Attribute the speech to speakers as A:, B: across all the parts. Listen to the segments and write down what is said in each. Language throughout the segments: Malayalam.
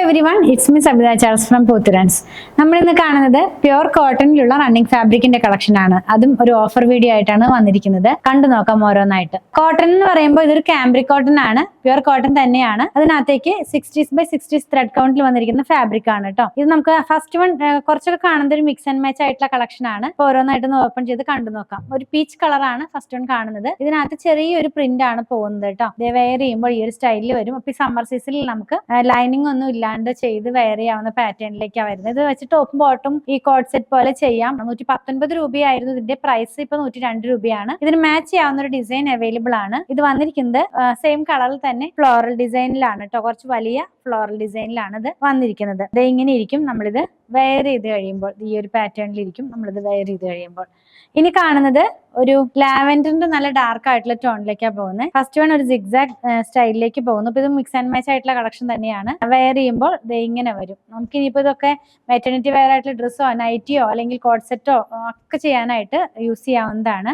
A: everyone, it's me Sabitha Charles from Pothurans. നമ്മൾ ഇന്ന് കാണുന്നത് പ്യുർ കോട്ടണിലുള്ള റണ്ണിങ് ഫാബ്രിക്കിന്റെ കളക്ഷൻ ആണ്. അതും ഒരു ഓഫർ വീഡിയോ ആയിട്ടാണ് വന്നിരിക്കുന്നത്. കണ്ടു നോക്കാം ഓരോന്നായിട്ട്. കോട്ടൺ എന്ന് പറയുമ്പോൾ ഇതൊരു കാംബ്രിക് കോട്ടൺ ആണ്, പ്യുർ കോട്ടൺ തന്നെയാണ്. അതിനകത്തേക്ക് 60s by 60s ത്രെഡ് കൗണ്ടിൽ വന്നിരിക്കുന്ന ഫാബ്രിക് ആണ് കേട്ടോ. ഇത് നമുക്ക് ഫസ്റ്റ് വൺ കുറച്ചൊക്കെ കാണുന്നത് ഒരു മിക്സ് ആൻഡ് മാച്ച് ആയിട്ടുള്ള കളക്ഷൻ ആണ്. ഓരോന്നായിട്ട് ഓപ്പൺ ചെയ്ത് കണ്ടു നോക്കാം. ഒരു പീച്ച് കളറാണ് ഫസ്റ്റ് വൺ കാണുന്നത്. ഇതിനകത്ത് ചെറിയൊരു പ്രിന്റ് ആണ് പോകുന്നത് കേട്ടോ. ഇത് വെയർ ചെയ്യുമ്പോൾ ഈ ഒരു സ്റ്റൈലിൽ വരും. അപ്പൊ ഈ സമ്മർ സീസണിൽ നമുക്ക് ലൈനിങ് ഒന്നും ഇല്ലാണ്ട് ചെയ്ത് വെയർ ചെയ്യാവുന്ന പാറ്റേണിലേക്കാണ് വരുന്നത്. ഇത് വെച്ച് ടോപ്പും ബോട്ടും ഈ കോഡ് സെറ്റ് പോലെ ചെയ്യാം. 119 രൂപയായിരുന്നു ഇതിന്റെ പ്രൈസ്, ഇപ്പൊ 102 രൂപയാണ്. ഇതിന് മാച്ച് ചെയ്യാവുന്ന ഒരു ഡിസൈൻ അവൈലബിൾ ആണ്. ഇത് വന്നിരിക്കുന്നത് സെയിം കളറിൽ തന്നെ ഫ്ലോറൽ ഡിസൈനിലാണ് കേട്ടോ. കുറച്ച് വലിയ ഫ്ലോറൽ ഡിസൈനിലാണ് ഇത് വന്നിരിക്കുന്നത്. ഇത് ഇങ്ങനെ ഇരിക്കും നമ്മളിത് വെയർ ചെയ്ത് കഴിയുമ്പോൾ. ഈ ഒരു പാറ്റേണിൽ ഇരിക്കും നമ്മളിത് വെയർ ചെയ്ത് കഴിയുമ്പോൾ. ഇനി കാണുന്നത് ഒരു ലാവൻഡറിന്റെ നല്ല ഡാർക്ക് ആയിട്ടുള്ള ടോണിലേക്കാണ് പോകുന്നത്. ഫസ്റ്റ് വൺ ഒരു സിഗ്സാഗ് സ്റ്റൈലിലേക്ക് പോകുന്നു. ഇപ്പൊ ഇത് മിക്സ് ആൻഡ് മാച്ച് ആയിട്ടുള്ള കളക്ഷൻ തന്നെയാണ്. വെയർ ചെയ്യുമ്പോൾ ഇത് ഇങ്ങനെ വരും. നമുക്ക് ഇനിയിപ്പോ ഇതൊക്കെ മെറ്റർണിറ്റി വെയർ ആയിട്ടുള്ള ഡ്രസ്സോ നൈറ്റിയോ അല്ലെങ്കിൽ കോഡ് സെറ്റോ ഒക്കെ ചെയ്യാനായിട്ട് യൂസ് ചെയ്യാവുന്നതാണ്.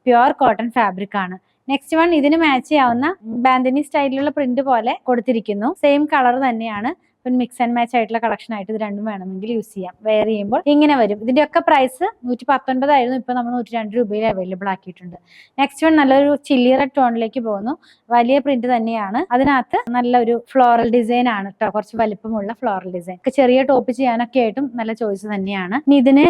A: പ്യുർ കോട്ടൺ ഫാബ്രിക് ആണ്. നെക്സ്റ്റ് വൺ ഇതിന് മാച്ച് ചെയ്യാവുന്ന ബാന്തിനി സ്റ്റൈലിലുള്ള പ്രിന്റ് പോലെ കൊടുത്തിരിക്കുന്നു. സെയിം കളർ തന്നെയാണ്. മിക്സ് ആൻഡ് മാച്ച് ആയിട്ടുള്ള കളക്ഷൻ ആയിട്ട് ഇത് രണ്ടും വേണമെങ്കിൽ യൂസ് ചെയ്യാം. വെയർ ചെയ്യുമ്പോൾ ഇങ്ങനെ വരും. ഇതിന്റെ ഒക്കെ പ്രൈസ് 119 ആയിരുന്നു. ഇപ്പൊ നമ്മൾ 102 രൂപയിൽ അവൈലബിൾ ആക്കിയിട്ടുണ്ട്. നെക്സ്റ്റ് വൺ നല്ലൊരു ചില്ലി റെഡ് ടോണിലേക്ക് പോകുന്നു. വലിയ പ്രിന്റ് തന്നെയാണ്. അതിനകത്ത് നല്ലൊരു ഫ്ലോറൽ ഡിസൈൻ ആണ് കേട്ടോ. കുറച്ച് വലിപ്പമുള്ള ഫ്ലോറൽ ഡിസൈൻ. ചെറിയ ടോപ്പ് ചെയ്യാനൊക്കെ ആയിട്ടും നല്ല ചോയ്സ് തന്നെയാണ്. ഇനി ഇതിന്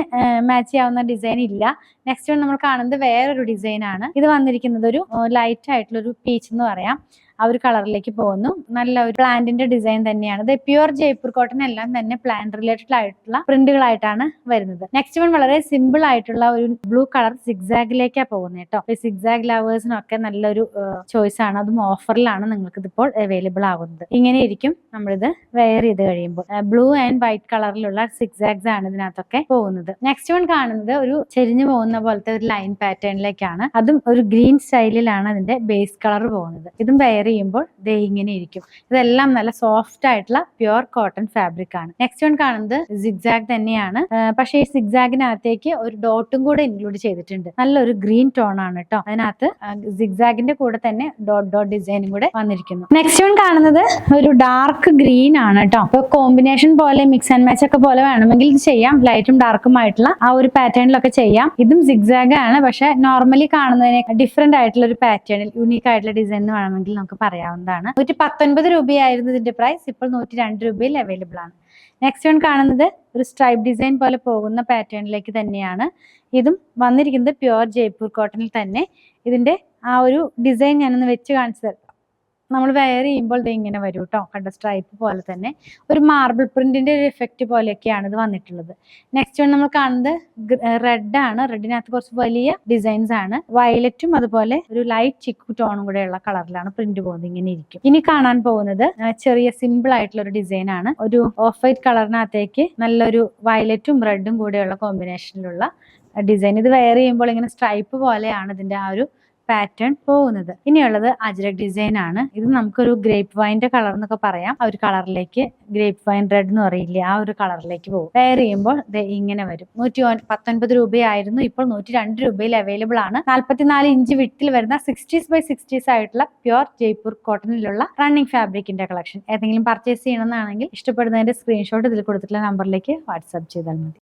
A: മാച്ച് ചെയ്യാവുന്ന ഡിസൈൻ ഇല്ല. നെക്സ്റ്റ് വൺ നമ്മൾ കാണുന്നത് വേറൊരു ഡിസൈൻ ആണ്. ഇത് വന്നിരിക്കുന്നത് ഒരു ലൈറ്റ് ആയിട്ടുള്ള ഒരു പീച്ച് എന്ന് പറയാം. ആ ഒരു കളറിലേക്ക് പോകുന്നു. നല്ല ഒരു പ്ലാന്റിന്റെ ഡിസൈൻ തന്നെയാണ്. ഇത് പ്യുർ ജയ്പൂർ കോട്ടൺ എല്ലാം തന്നെ പ്ലാന്റ് റിലേറ്റഡ് ആയിട്ടുള്ള പ്രിന്റുകളായിട്ടാണ് വരുന്നത്. നെക്സ്റ്റ് വൺ വളരെ സിമ്പിൾ ആയിട്ടുള്ള ഒരു ബ്ലൂ കളർ സിഗ്സാഗിലേക്കാണ് പോകുന്നത് കേട്ടോ. ഈ സിഗ്സാഗ് ലവേഴ്സിനൊക്കെ നല്ലൊരു ചോയ്സ് ആണ്. അതും ഓഫറിലാണ് നിങ്ങൾക്ക് ഇതിപ്പോൾ അവൈലബിൾ ആകുന്നത്. ഇങ്ങനെ ഇരിക്കും നമ്മളിത് വെയർ ചെയ്ത് കഴിയുമ്പോൾ. ബ്ലൂ ആൻഡ് വൈറ്റ് കളറിലുള്ള സിഗ്സാഗ്സ് ആണ് ഇതിനകത്തൊക്കെ പോകുന്നത്. നെക്സ്റ്റ് വൺ കാണുന്നത് ഒരു ചെരിഞ്ഞു പോകുന്ന പോലത്തെ ഒരു ലൈൻ പാറ്റേണിലേക്കാണ്. അതും ഒരു ഗ്രീൻ സ്റ്റൈലിലാണ് അതിന്റെ ബേസ് കളർ പോകുന്നത്. ഇതും വെയർ ചെയ്യുമ്പോൾ ദേ ഇങ്ങനെ ഇരിക്കും. ഇതെല്ലാം നല്ല സോഫ്റ്റ് ആയിട്ടുള്ള പ്യുർ കോട്ടൺ ഫാബ്രിക് ആണ്. നെക്സ്റ്റ് വൺ കാണുന്നത് സിഗ്സാഗ് തന്നെയാണ്. പക്ഷേ ഈ സിഗ്സാഗിനകത്തേക്ക് ഒരു ഡോട്ടും കൂടെ ഇൻക്ലൂഡ് ചെയ്തിട്ടുണ്ട്. നല്ലൊരു ഗ്രീൻ ടോൺ ആണ് കേട്ടോ. അതിനകത്ത് സിഗ്സാഗിന്റെ കൂടെ തന്നെ ഡോട്ട് ഡിസൈനും കൂടെ വന്നിരിക്കുന്നു. നെക്സ്റ്റ് വൺ കാണുന്നത് ഒരു ഡാർക്ക് ഗ്രീൻ ആണ് കേട്ടോ. അപ്പൊ കോമ്പിനേഷൻ പോലെ മിക്സ് ആൻഡ് മാച്ച് ഒക്കെ പോലെ വേണമെങ്കിൽ ഇത് ചെയ്യാം. ലൈറ്റും ഡാർക്കും ആയിട്ടുള്ള ആ ഒരു പാറ്റേണിലൊക്കെ ചെയ്യാം. ഇതും സിഗ്സാഗ് ആണ്. പക്ഷെ നോർമലി കാണുന്നതിനെ ഡിഫറെന്റ് ആയിട്ടുള്ള ഒരു പാറ്റേണിൽ യൂണീക്ക് ആയിട്ടുള്ള ഡിസൈൻ വേണമെങ്കിൽ നമുക്ക് പറയാവുന്നതാണ്. 119 രൂപയായിരുന്നു ഇതിന്റെ പ്രൈസ്. ഇപ്പോൾ 102 രൂപയിൽ അവൈലബിൾ ആണ്. നെക്സ്റ്റ് വൺ കാണുന്നത് ഒരു സ്ട്രൈപ്പ് ഡിസൈൻ പോലെ പോകുന്ന പാറ്റേണിലേക്ക് തന്നെയാണ്. ഇതും വന്നിരിക്കുന്നത് പ്യുർ ജയ്പൂർ കോട്ടണിൽ തന്നെ. ഇതിന്റെ ആ ഒരു ഡിസൈൻ ഞാനൊന്ന് വെച്ച് കാണിച്ചു തരാം. നമ്മൾ വെയർ ചെയ്യുമ്പോൾ ഇത് ഇങ്ങനെ വരും കേട്ടോ. കണ്ട സ്ട്രൈപ്പ് പോലെ തന്നെ ഒരു മാർബിൾ പ്രിന്റിന്റെ ഒരു എഫക്റ്റ് പോലെയൊക്കെയാണ് ഇത് വന്നിട്ടുള്ളത്. നെക്സ്റ്റ് വൺ നമ്മൾ കാണുന്നത് റെഡ് ആണ്. റെഡിനകത്ത് കുറച്ച് വലിയ ഡിസൈൻസ് ആണ്. വയലറ്റും അതുപോലെ ഒരു ലൈറ്റ് ചിക്കു ടോണും കൂടെയുള്ള കളറിലാണ് പ്രിന്റ് പോകുന്നത്. ഇങ്ങനെ ഇരിക്കും. ഇനി കാണാൻ പോകുന്നത് ചെറിയ സിമ്പിൾ ആയിട്ടുള്ള ഒരു ഡിസൈൻ ആണ്. ഒരു ഓഫ് വൈറ്റ് കളറിനകത്തേക്ക് നല്ലൊരു വയലറ്റും റെഡും കൂടെയുള്ള കോമ്പിനേഷനിലുള്ള ഡിസൈൻ. ഇത് വെയർ ചെയ്യുമ്പോൾ ഇങ്ങനെ സ്ട്രൈപ്പ് പോലെയാണ് ഇതിന്റെ ആ ഒരു പാറ്റേൺ പോകുന്നത്. ഇനിയുള്ളത് അജ്രക് ഡിസൈൻ ആണ്. ഇത് നമുക്കൊരു ഗ്രേപ്പ് വൈൻ്റെ കളർ എന്നൊക്കെ പറയാം. ആ ഒരു കളറിലേക്ക്, ഗ്രേപ്പ് വൈൻ റെഡ് എന്ന് പറയില്ലേ, ആ ഒരു കളറിലേക്ക് പോകും. വെയർ ചെയ്യുമ്പോൾ ഇങ്ങനെ വരും. 119 രൂപയായിരുന്നു. ഇപ്പോൾ 102 രൂപയിൽ അവൈലബിൾ ആണ്. 44 ഇഞ്ച് വിട്ടിൽ വരുന്ന 60s by 60s ആയിട്ടുള്ള പ്യുർ ജയ്പൂർ കോട്ടണിലുള്ള റണ്ണിങ് ഫാബ്രിക്കിന്റെ കളക്ഷൻ. ഏതെങ്കിലും പർച്ചേസ് ചെയ്യണമെന്നാണെങ്കിൽ ഇഷ്ടപ്പെടുന്നതിന്റെ സ്ക്രീൻഷോട്ട് ഇതിൽ കൊടുത്തിട്ടുള്ള നമ്പറിലേക്ക് വാട്സ്ആപ്പ് ചെയ്താൽ മതി.